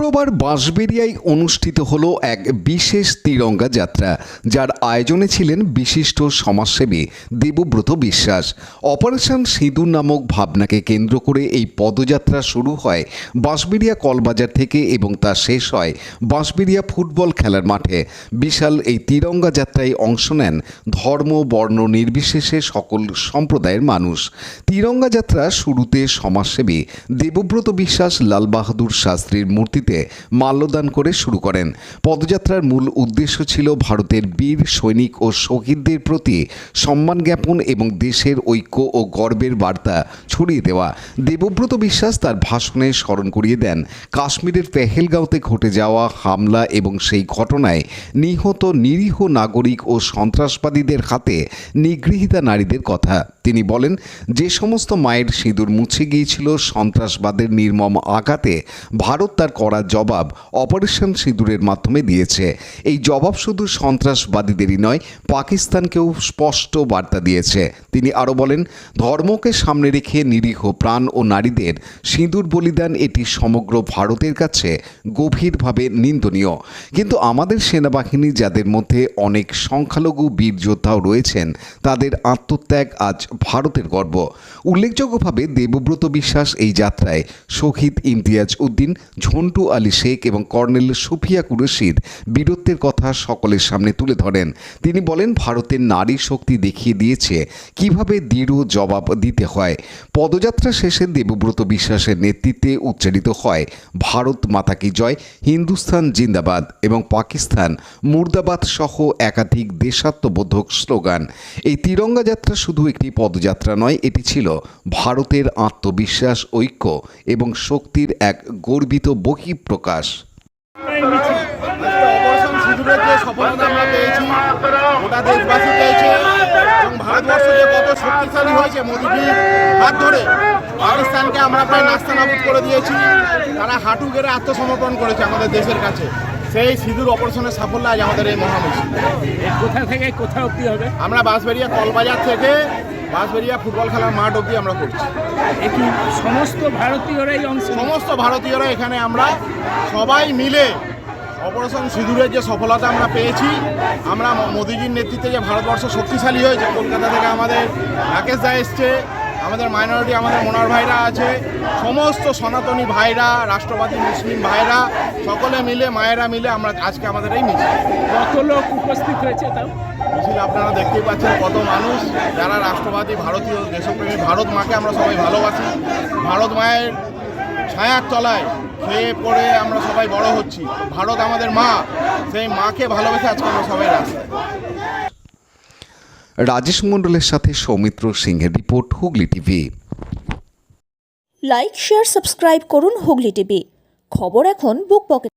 শুক্রবার বাঁশবেড়িয়ায় অনুষ্ঠিত হলো এক বিশেষ তিরঙ্গা যাত্রা, যার আয়োজনে ছিলেন বিশিষ্ট সমাজসেবী দেবব্রত বিশ্বাস। অপারেশন সিঁদুর নামক ভাবনাকে কেন্দ্র করে এই পদযাত্রা শুরু হয় বাঁশবেড়িয়া কলবাজার থেকে এবং তা শেষ হয় বাঁশবেড়িয়া ফুটবল খেলার মাঠে। বিশাল এই তিরঙ্গা যাত্রায় অংশ নেন ধর্ম বর্ণ নির্বিশেষে সকল সম্প্রদায়ের মানুষ। তিরঙ্গা যাত্রা শুরুতে সমাজসেবী দেবব্রত বিশ্বাস লাল বাহাদুর শাস্ত্রীর মূর্তিতে মাল্যদান করে শুরু করেন। পদযাত্রার মূল উদ্দেশ্য ছিল ভারতের বীর সৈনিক ও শহীদদের প্রতি সম্মান জ্ঞাপন এবং দেশের ঐক্য ও গর্বের বার্তা ছড়িয়ে দেওয়া। দেবব্রত বিশ্বাস তার ভাষণে স্মরণ করিয়ে দেন কাশ্মীরের পেহেলগাঁওতে ঘটে যাওয়া হামলা এবং সেই ঘটনায় নিহত নিরীহ নাগরিক ও সন্ত্রাসবাদীদের হাতে নিগৃহীতা নারীদের কথা। তিনি বলেন, যে সমস্ত মায়ের সিঁদুর মুছে গিয়েছিল সন্ত্রাসবাদের নির্মম আঘাতে, ভারত তার কড়া জবাব অপারেশন সিঁদুরের মাধ্যমে দিয়েছে। এই জবাব শুধু সন্ত্রাসবাদীদেরই নয়, পাকিস্তানকেও স্পষ্ট বার্তা দিয়েছে। তিনি আরও বলেন, ধর্মকে সামনে রেখে নিরীহ প্রাণ ও নারীদের সিঁদুর বলিদান এটি সমগ্র ভারতের কাছে গভীরভাবে নিন্দনীয়। কিন্তু আমাদের সেনাবাহিনী, যাদের মধ্যে অনেক সংখ্যালঘু বীর যোদ্ধাও রয়েছেন, তাদের আত্মত্যাগ আজ ভারতের গর্ব। উল্লেখযোগ্যভাবে দেবব্রত বিশ্বাস এই যাত্রায় শহীদ ইমতিয়াজ উদ্দিন, ঝন্টু আলী শেখ এবং কর্নেল সুফিয়া কুরেশির বীরত্বের কথা সকলের সামনে তুলে ধরেন। তিনি বলেন, ভারতের নারী শক্তি দেখিয়ে দিয়েছে কিভাবে দৃঢ় জবাব দিতে হয়। পদযাত্রা শেষে দেবব্রত বিশ্বাসের নেতৃত্বে উচ্চারিত হয় ভারত মাতা কি জয়, হিন্দুস্তান জিন্দাবাদ এবং পাকিস্তান মুর্দাবাদ সহ একাধিক দেশাত্মবোধক স্লোগান। এই তিরঙ্গা যাত্রা শুধু একটি পদযাত্রা নয়, এটি ছিল ভারতের আত্মবিশ্বাস, ঐক্য এবং শক্তির এক গর্বিত বহিঃপ্রকাশ। অপারেশন সিঁদুরের যে সফলতা আমরা পেয়েছি, গোটা দেশবাসী পেয়েছে এবং ভারতবর্ষ যে কত শক্তিশালী হয়েছে মোদিজির হাত ধরে, পাকিস্তানকে আমরা প্রায় নাস্তানাবুদ করে দিয়েছি। তারা হাঁটু গেড়ে আত্মসমর্পণ করেছে আমাদের দেশের কাছে। সেই সিঁদুর অপারেশনের সাফল্য আজ আমাদের এই মহামিছিল। কোথা থেকে কোথা অবধি হবে? আমরা বাঁশবেড়িয়া কলবাজার থেকে বাঁশবেড়িয়া ফুটবল খেলার মাঠ অবধি আমরা করছি। এটি সমস্ত ভারতীয়রাই অংশ? সমস্ত ভারতীয়রা এখানে আমরা সবাই মিলে অপারেশন সিঁদুরের যে সফলতা আমরা পেয়েছি, আমরা মোদিজির নেতৃত্বে যে ভারতবর্ষ শক্তিশালী হয়েছে, কলকাতা থেকে আমাদের রাকেশ দা এসছে, আমাদের মাইনরিটি আমাদের মোনার ভাইরা আছে, সমস্ত সনাতনী ভাইরা, রাষ্ট্রবাদী মুসলিম ভাইরা, সকলে মিলে মায়েরা মিলে আমরা আজকে আমাদের এই মিছিল। কত লোক উপস্থিত হয়েছে তাও? মিছিল আপনারা দেখতেই পাচ্ছেন কত মানুষ, যারা রাষ্ট্রবাদী ভারতীয় দেশপ্রেমী, ভারত মাকে আমরা সবাই ভালোবাসি। ভারত মায়ের ছায়ার তলায় খেয়ে পড়ে আমরা সবাই বড় হচ্ছি। ভারত আমাদের মা, সেই মাকে ভালোবেসে আজকে আমরা সবাই রাস্তায়। রাজেশ মণ্ডলের সাথে সৌমিত্র সিংহের report, Hooghly TV. Like, share, subscribe করুন হুগলি টিভি। খবর এখন বুক পকেট।